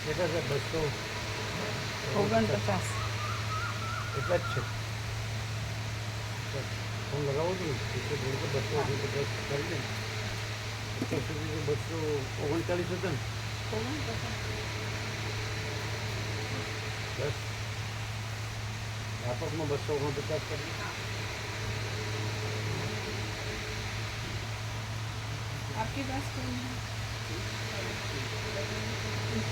કેટલા છે? 249 એટલા જ છે. ફોન લગાવો છો ને 249 કરી દે. અત્યાર સુધી 239 હતા ને. બસ વ્યાપકમાં 249 કરી. आपके पास कौन है? બસ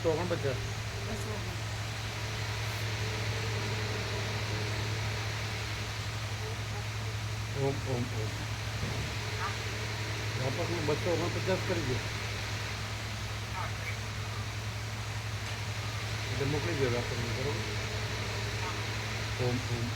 249. ઓમ ઓમ ઓમ વ્યાપકમાં 249 કરી દો એટલે મોકલી દો વ્યાપકમાં. બરોબર. ઓમ ઓમ ઓમ.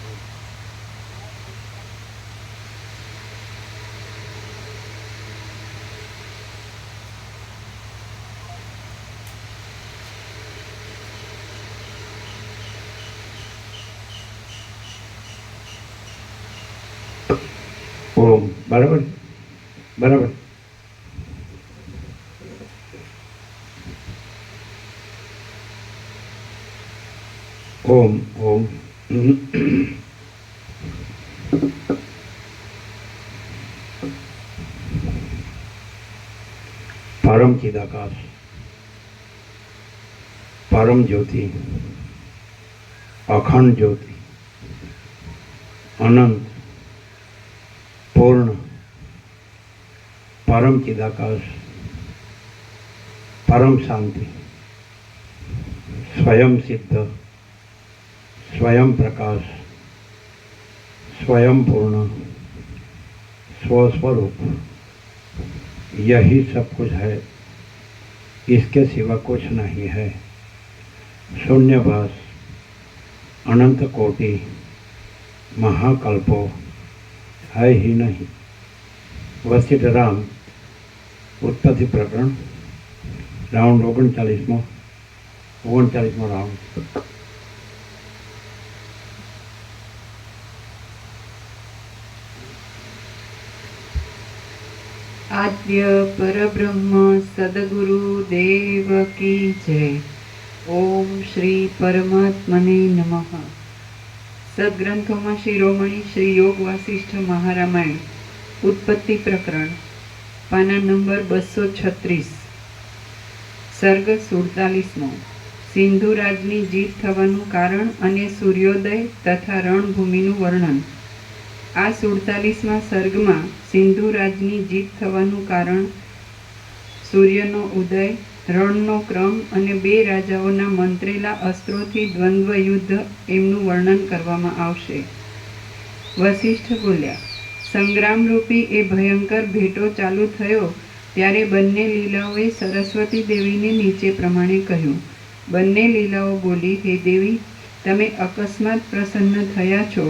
ઓમ બરાબર બરાબર. ઓમ ઓમ परम चिदाकाश परम ज्योति अखंड ज्योति अनंत पूर्ण परम चिदाकाश परम शांति स्वयं सिद्ध स्वयं प्रकाश स्वयं पूर्ण स्वस्वरूप यही सब कुछ है, इसके सिवा कुछ नहीं है। शून्यवास अनंत कोटि महाकल्पो है ही नहीं। वशिष्ठ राम उत्पत्ति प्रकरण राउंड 39मो राउंड। आद्य परब्रह्म सद्गुरु देव की जय। ओम श्री परमात्मने नमः। सद्ग्रंथों शिरोमणि श्री योग वासिष्ठ महारामायण उत्पत्ति प्रकरण पाना नंबर 236 सर्ग 47मो। सिंधुराजनी जीत थवानुं कारण अने सूर्योदय तथा रणभूमिनुं वर्णन। आ 47મા સર્ગમાં સિંધુરાજની જીત થવાનું કારણ, સૂર્યનો ઉદય, રણનો ક્રમ અને બે રાજાઓના મંત્રેલા અસ્ત્રોથી દ્વંદ્વ યુદ્ધ એમનું વર્ણન કરવામાં આવશે. વશિષ્ઠ બોલ્યા, સંગ્રામરૂપી એ ભયંકર ભેટો ચાલુ થયો ત્યારે બંને લીલાઓએ સરસ્વતી દેવીને નીચે પ્રમાણે કહ્યું. બંને લીલાઓ બોલી, હે દેવી, તમે અકસ્માત પ્રસન્ન થયા છો,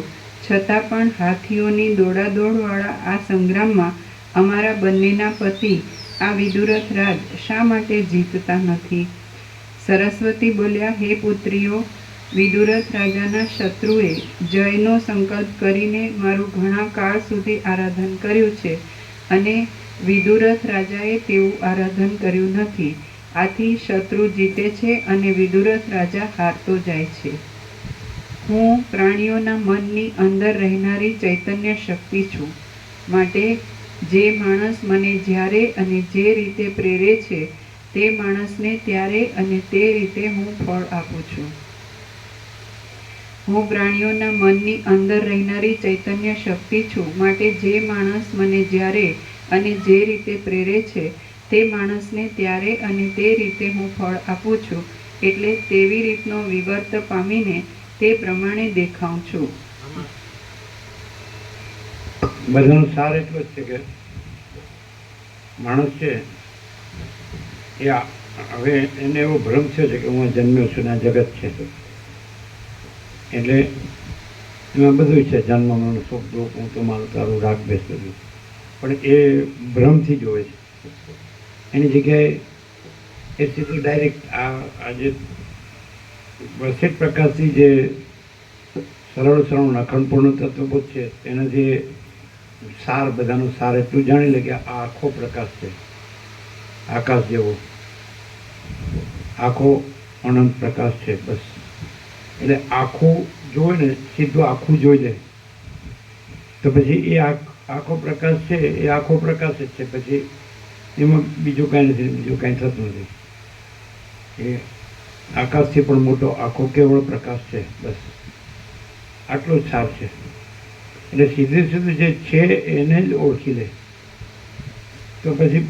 છતાં પણ હાથીઓની દોડાદોડવાળા આ સંગ્રામમાં અમારા બંનેના પતિ આ વિદુરથ રાજ શા માટે જીતતા નથી? સરસ્વતી બોલ્યા, હે પુત્રીઓ, વિદુરથ રાજાના શત્રુએ જયનો સંકલ્પ કરીને મારું ઘણા કાળ સુધી આરાધન કર્યું છે અને વિદુરથ રાજાએ તેવું આરાધન કર્યું નથી. આથી શત્રુ જીતે છે અને વિદુરથ રાજા હારતો જાય છે. હું પ્રાણીઓના મનની અંદર રહેનારી ચૈતન્ય શક્તિ છું. માટે જે માણસ મને જ્યારે અને જે રીતે પ્રેરે છે તે માણસને ત્યારે અને તે રીતે હું ફળ આપું છું. હું પ્રાણીઓના મનની અંદર રહેનારી ચૈતન્ય શક્તિ છું. માટે જે માણસ મને જ્યારે અને જે રીતે પ્રેરે છે તે માણસને ત્યારે અને તે રીતે હું ફળ આપું છું. એટલે તેવી રીતનો વિવર્ત પામીને તે પ્રમાણે દેખાઉં છું. બધાનો સાર એટલો જ છે કે માણસ છે એ હવે એને એવો ભ્રમ થયો છે કે હું જન્મ્યો છું ને આ જગત છે, એટલે એમાં બધું છે, જન્મ મરણ સુખ દુઃખ, હું તો મારું તારું રાગ બેસ બધું, પણ એ ભ્રમથી જોવે છે. એની જગ્યાએ એ સીધું ડાયરેક્ટ આ જે વસિત પ્રકાશથી જે સરળ સરળ અખંડપૂર્ણ તત્વબોધ છે એનાથી સાર, બધાનો સાર એટલું જાણી લે કે આ આખો પ્રકાશ છે, આકાશ જેવો આખો અનંત પ્રકાશ છે. બસ એટલે આખું જોવે ને, સીધું આખું જોઈ લે તો પછી એ આખો પ્રકાશ છે એ આખો પ્રકાશ જ છે, પછી એમાં બીજું કાંઈ નથી, બીજું કાંઈ થતું નથી. એ આકાશથી પણ મોટો આખો કેવળ પ્રકાશ છે. બસ આટલો જ સાર છે. એટલે સીધે સીધું જે છે એને જ ઓળખી લે તો પછી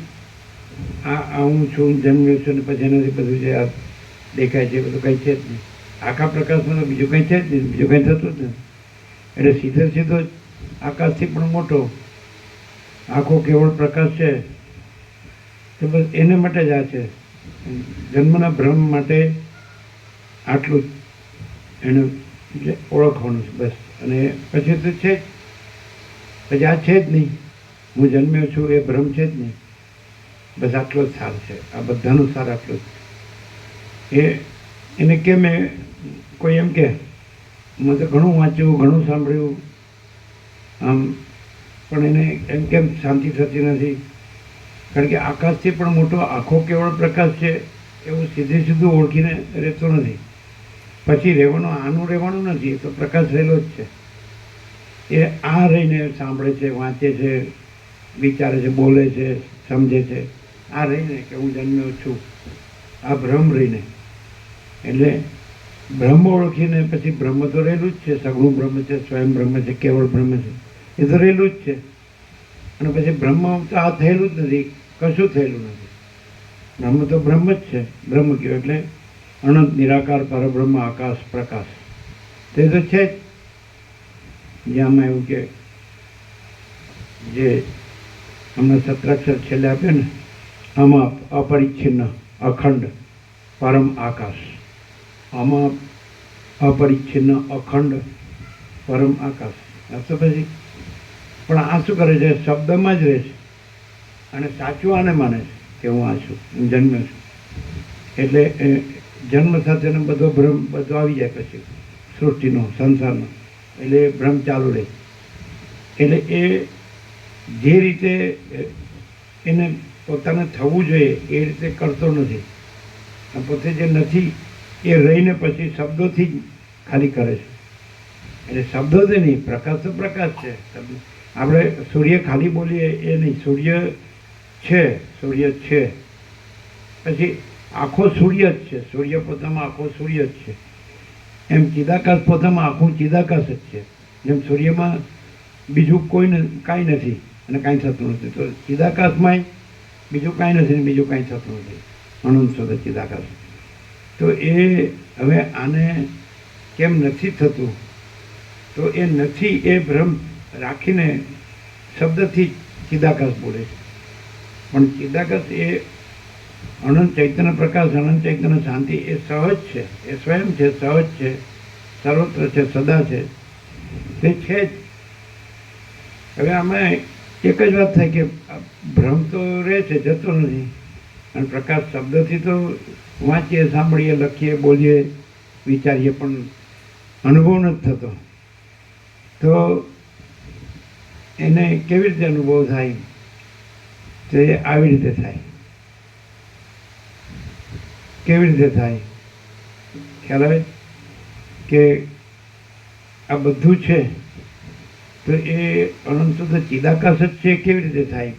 આ હું છું, જન્મ્યો છું, ને પછી એનાથી બધું જે આ દેખાય છે બધું કંઈ છે જ નહીં. આખા પ્રકાશમાં તો બીજું કંઈ છે જ નહીં, બીજું કંઈ થતું જ નથી. એટલે સીધે સીધો આકાશથી પણ મોટો આખો કેવળ પ્રકાશ છે. તો બસ એને માટે જ આ છે, જન્મના ભ્રમ માટે આટલું જ એને ઓળખવાનું છે. બસ અને પછી તો છે જ, પછી આ છે જ નહીં, હું જન્મ્યો છું એ ભ્રમ છે જ નહીં. બસ આટલો જ સાર છે, આ બધાનો સાર આટલો જ. એને કેમ કોઈ એમ કે મેં તો ઘણું વાંચ્યું, ઘણું સાંભળ્યું આમ, પણ એને એમ કેમ શાંતિ થતી નથી? કારણ કે આકાશથી પણ મોટો આખો કેવળ પ્રકાશ છે એવું સીધે સીધું ઓળખીને રહેતો નથી. પછી રહેવાનું, આનું રહેવાનું નથી, તો પ્રકાશ રહેલો જ છે. એ આ રહીને સાંભળે છે, વાંચે છે, વિચારે છે, બોલે છે, સમજે છે, આ રહીને કે હું જન્મ્યો છું, આ ભ્રમ રહીને. એટલે બ્રહ્મ ઓળખીને પછી બ્રહ્મ તો રહેલું જ છે, સગુણ બ્રહ્મ છે, સ્વયં બ્રહ્મ છે, કેવળ બ્રહ્મ છે, એ તો રહેલું જ છે. અને પછી બ્રહ્મ તો આ થયેલું જ નથી, કશું થયેલું નથી. બ્રહ્મ તો બ્રહ્મ જ છે. બ્રહ્મ કયો એટલે અનંત નિરાકાર પરબ્રહ્મ આકાશ પ્રકાશ, તે તો છે જ. જેમાં એવું કે જે હમણાં સત્રાક્ષર છેલ્લે આપ્યો ને, આમાં અપરિચ્છિન્ન અખંડ પરમ આકાશ, આમાં અપરિચ્છિન્ન અખંડ પરમ આકાશ. આ તો પછી પણ આ શું કરે છે? શબ્દમાં જ રહે છે અને સાચું આને માને છે કે હું આ છું, હું જન્મ્યો છું. એટલે જન્મ સાથેનો બધો ભ્રમ બધો આવી જાય પછી સૃષ્ટિનો, સંસારનો, એટલે ભ્રમ ચાલુ રહે. એટલે એ જે રીતે એને પોતાને થવું જોઈએ એ રીતે કરતો નથી. પોતે જે નથી એ રહીને પછી શબ્દોથી જ ખાલી કરે છે. એટલે શબ્દોથી નહીં, પ્રકાશ તો પ્રકાશ છે. આપણે સૂર્ય ખાલી બોલીએ એ નહીં, સૂર્ય છે, સૂર્ય છે, પછી આખો સૂર્ય જ છે, સૂર્ય પોતામાં આખો સૂર્ય જ છે. એમ ચિદાકાશ પોતામાં આખું ચિદાકાશ જ છે. જેમ સૂર્યમાં બીજું કાંઈ નથી અને કાંઈ થતું નથી, તો ચિદાકાશમાંય બીજું કાંઈ નથી ને બીજું કાંઈ થતું નથી, અનંત સુધી ચિદાકાશ. તો એ હવે આને કેમ નથી થતું? તો એ નથી એ ભ્રમ રાખીને શબ્દથી ચિદાકાશ બોલે છે. પણ ચિદાકાશ એ અનંત ચૈતન્ય પ્રકાશ, અનંત ચૈતન્ય શાંતિ એ સહજ છે, એ સ્વયં છે, સહજ છે, સર્વત્ર છે, સદા છે, તે છે જ. હવે આમાં એક જ વાત થાય કે ભ્રમ તો રહે છે, જતો નથી. અને પ્રકાશ શબ્દથી તો વાંચીએ, સાંભળીએ, લખીએ, બોલીએ, વિચારીએ, પણ અનુભવ નથી થતો. તો એને કેવી રીતે અનુભવ થાય? તો એ આવી રીતે થાય. કેવી રીતે થાય? ખ્યાલ આવે કે આ બધું છે તો એ અનંત તો ચિદાકાશ જ છે. કેવી રીતે થાય?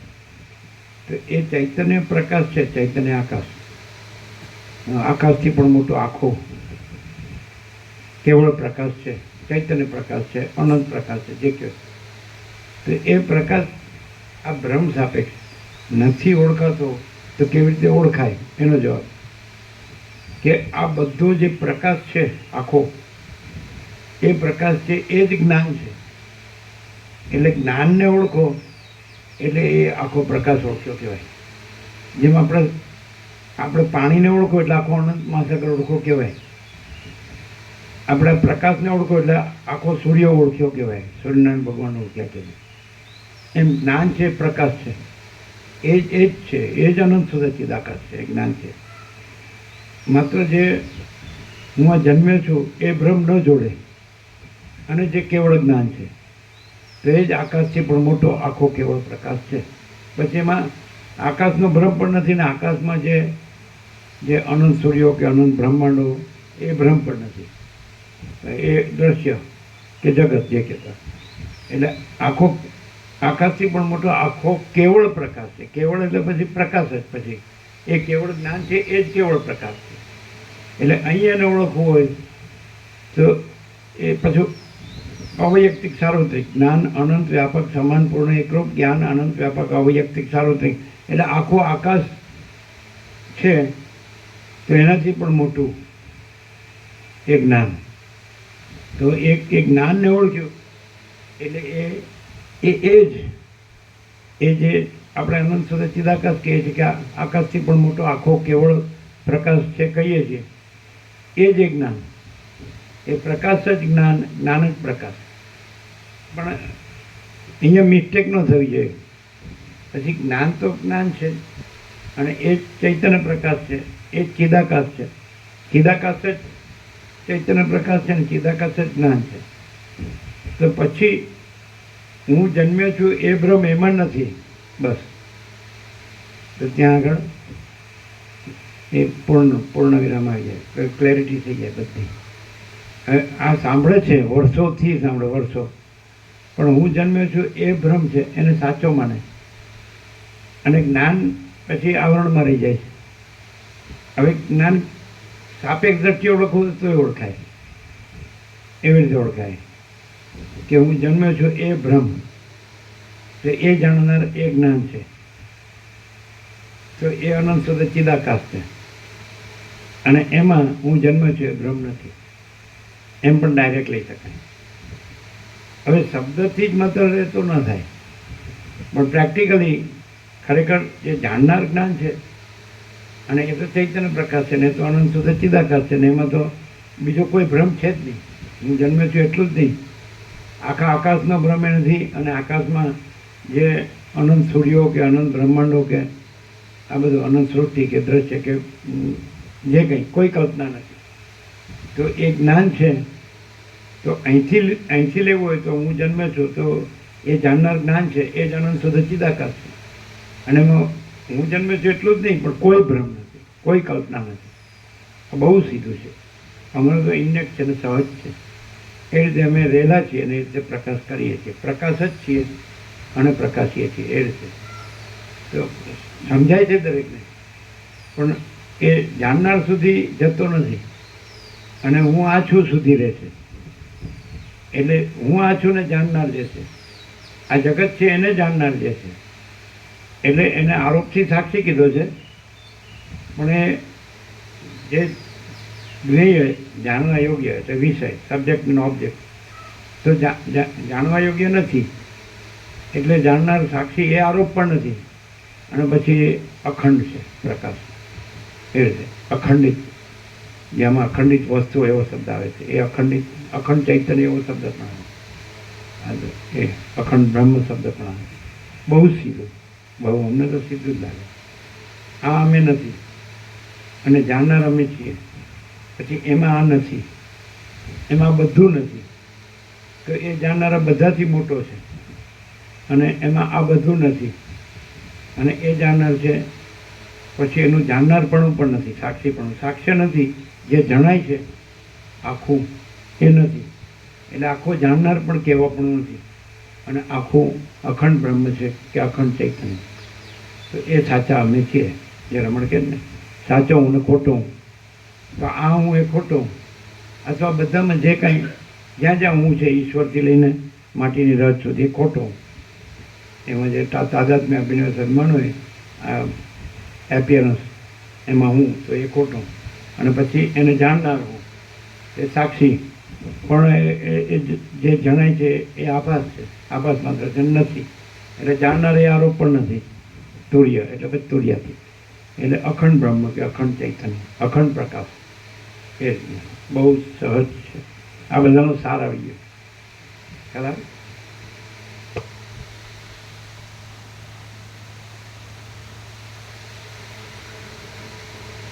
તો એ ચૈતન્ય પ્રકાશ છે, ચૈતન્ય આકાશ. આકાશથી પણ મોટો આખો કેવળ પ્રકાશ છે, ચૈતન્ય પ્રકાશ છે, અનંત પ્રકાશ છે, જે કહે. તો એ પ્રકાશ આ ભ્રમ સાપેક્ષ નથી ઓળખાતો, તો કેવી રીતે ઓળખાય? એનો જવાબ કે આ બધો જે પ્રકાશ છે આખો, એ પ્રકાશ છે એ જ જ્ઞાન છે. એટલે જ્ઞાનને ઓળખો એટલે એ આખો પ્રકાશ ઓળખ્યો કહેવાય. જેમ આપણે પાણીને ઓળખો એટલે આખો અનંત મહાસાગર ઓળખો કહેવાય. આપણે પ્રકાશને ઓળખો એટલે આખો સૂર્ય ઓળખ્યો કહેવાય, સૂર્યનારાયણ ભગવાન ઓળખ્યા કહેવાય. એમ જ્ઞાન છે, પ્રકાશ છે, એ જ છે, એ જ અનંત સદચિદ આકાશ છે, એ જ્ઞાન છે. માત્ર જે હું આ જન્મ્યો છું એ ભ્રમ ન જોડે અને જે કેવળ જ્ઞાન છે તો એ જ આકાશથી પણ મોટો આખો કેવળ પ્રકાશ છે. પછી એમાં આકાશનો ભ્રમ પણ નથી ને આકાશમાં જે અનંત સૂર્યો કે અનંત બ્રહ્માંડો એ ભ્રમ પણ નથી, એ દ્રશ્ય કે જગત જે કહેતા. એટલે આખો આકાશથી પણ મોટો આખો કેવળ પ્રકાશ છે. કેવળ એટલે પછી પ્રકાશ જ, પછી એ કેવળ જ્ઞાન છે, એ જ કેવળ પ્રકાશ છે. એટલે અહીંયા એને ઓળખવું હોય તો એ પાછું અવૈયક્તિક સાર્વત્રિક જ્ઞાન, અનંત વ્યાપક સમાન પૂર્ણ એકરૂપ જ્ઞાન, અનંત વ્યાપક અવૈયક્તિક સાર્વત્રિક. એટલે આખો આકાશ છે તો એનાથી પણ મોટું એ જ્ઞાન. તો એ જ્ઞાનને ઓળખ્યું એટલે એ જે આપણે અનંત સુધી ચિદાકાશ કહીએ છીએ કે આકાશથી પણ મોટો આખો કેવળ પ્રકાશ છે કહીએ છીએ, એ જે જ્ઞાન, એ પ્રકાશ જ જ્ઞાન, જ્ઞાન જ પ્રકાશ. પણ અહીંયા મિસ્ટેક ન થવી જોઈએ. પછી જ્ઞાન તો જ્ઞાન છે અને એ જ ચૈતન્ય પ્રકાશ છે, એ જ ચિદાકાશ છે. ચિદાકાશ જ ચૈતન્ય પ્રકાશ છે ને ચિદાકાશ જ જ્ઞાન છે. તો પછી હું જન્મ્યો છું એ ભ્રમ એમાં નથી, બસ. તો ત્યાં આગળ એ પૂર્ણ વિરામ આવી જાય, ક્લેરિટી થઈ જાય બધી. હવે આ સાંભળે છે, વર્ષોથી સાંભળે, વર્ષો, પણ હું જન્મ્યો છું એ ભ્રમ છે એને સાચો માને અને જ્ઞાન પછી આવરણમાં રહી જાય છે. હવે જ્ઞાન સાપેક્ષ દ્રષ્ટિએ ઓળખવું તો ઓળખાય, એવી રીતે ઓળખાય કે હું જન્મ્યો છું એ ભ્રમ, તો એ જાણનાર એ જ્ઞાન છે. તો એ અનંત સુધી ચિદાકાશ છે અને એમાં હું જન્મ્યો છું એ ભ્રમ નથી, એમ પણ ડાયરેક્ટ લઈ શકાય. હવે શબ્દથી જ માત્ર રહેતો ન થાય, પણ પ્રેક્ટિકલી ખરેખર જે જાણનાર જ્ઞાન છે અને એ તો ચૈતન્ય પ્રકાશ છે ને, તો અનંત સુધી ચિદાકાશ છે ને, એમાં તો બીજો કોઈ ભ્રમ છે જ નહીં. હું જન્મ્યો છું એટલું જ નહીં, આખા આકાશનો ભ્રમ એ નથી અને આકાશમાં જે અનંત સૂર્યો કે અનંત બ્રહ્માંડો કે આ બધું અનંત સૃષ્ટિ કે દ્રશ્ય કે જે કંઈ કોઈ કલ્પના નથી. તો એ જ્ઞાન છે. તો અહીંથી લેવું હોય તો હું જન્મ્યો છું તો એ જાણનાર જ્ઞાન છે, એ જ અનંત સુધી ચિદાકાશ છે. અને એમાં હું જન્મ્યો છું એટલું જ નહીં, પણ કોઈ ભ્રમ નથી, કોઈ કલ્પના નથી. બહુ સીધું છે. અમારું તો ઇન્ડેક્સ છે ને સહજ છે. એ રીતે અમે રહેલા છીએ અને એ રીતે પ્રકાશ કરીએ છીએ. પ્રકાશ જ છીએ અને પ્રકાશીએ છીએ એ રીતે. તો સમજાય છે દરેકને, પણ એ જાણનાર સુધી જતો નથી અને હું આ છું સુધી રહેશે. એટલે હું આ છું ને જાણનાર જે છે, આ જગત છે એને જાણનાર જે છે, એટલે એને આરોપથી સાક્ષી કીધો છે. પણ એ જે જ્ઞેય જાણવા યોગ્ય એટલે વિષય, સબ્જેક્ટ અને ઓબ્જેક્ટ, તો જાણવા યોગ્ય નથી. એટલે જાણનાર સાક્ષી એ આરોપ પણ નથી. અને પછી અખંડ છે પ્રકાશ, એ રીતે અખંડિત, જેમાં અખંડિત વસ્તુ એવો શબ્દ આવે છે, એ અખંડ ચૈતન્ય એવો શબ્દ પણ આવે, એ અખંડ બ્રહ્મ શબ્દ પણ આવે. બહુ સીધું, બહુ અમને તો સીધું જ લાગે. આ અમે નથી અને જાણનાર અમે છીએ. પછી એમાં આ નથી, એમાં બધું નથી. તો એ જાણનારા બધાથી મોટો છે અને એમાં આ બધું નથી. અને એ જાણનાર છે પછી એનું જાણનારપણું પણ નથી, સાક્ષીપણું. સાક્ષ્ય નથી, જે જણાય છે આખું એ નથી. એટલે આખો જાણનાર પણ કહેવાપણું નથી અને આખું અખંડ બ્રહ્મ છે કે અખંડ ચૈતન્ય. તો એ સાચા અમે છીએ. જે રમણ કહે ને, સાચો હું ને ખોટો હું. તો આ હું એ ખોટો હું, અથવા બધામાં જે કાંઈ જ્યાં જ્યાં હું છે, ઈશ્વરથી લઈને માટીની રજ સુધી, એ ખોટો હું. એમાં જે તાદાત્મ્ય અભિનય સન્માન હોય, આ એપિયરન્સ, એમાં હું, તો એ ખોટો. અને પછી એને જાણનાર હું, એ સાક્ષી, પણ એ જે જણાય છે એ આભાસ છે, આભાસ માત્ર છે, નથી. એટલે જાણનાર એ આરોપ પણ નથી. તુર્ય એટલે પછી તુર્યાથી એટલે અખંડ બ્રહ્મ કે અખંડ ચૈતન્ય, અખંડ પ્રકાશ. એ રીતના બહુ સહજ છે. આ બધાનો સાર આવી ગયો. ખ્યાલ આવે?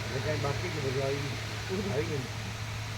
એટલે કાંઈ બાકી કે બધું આવી ગયું?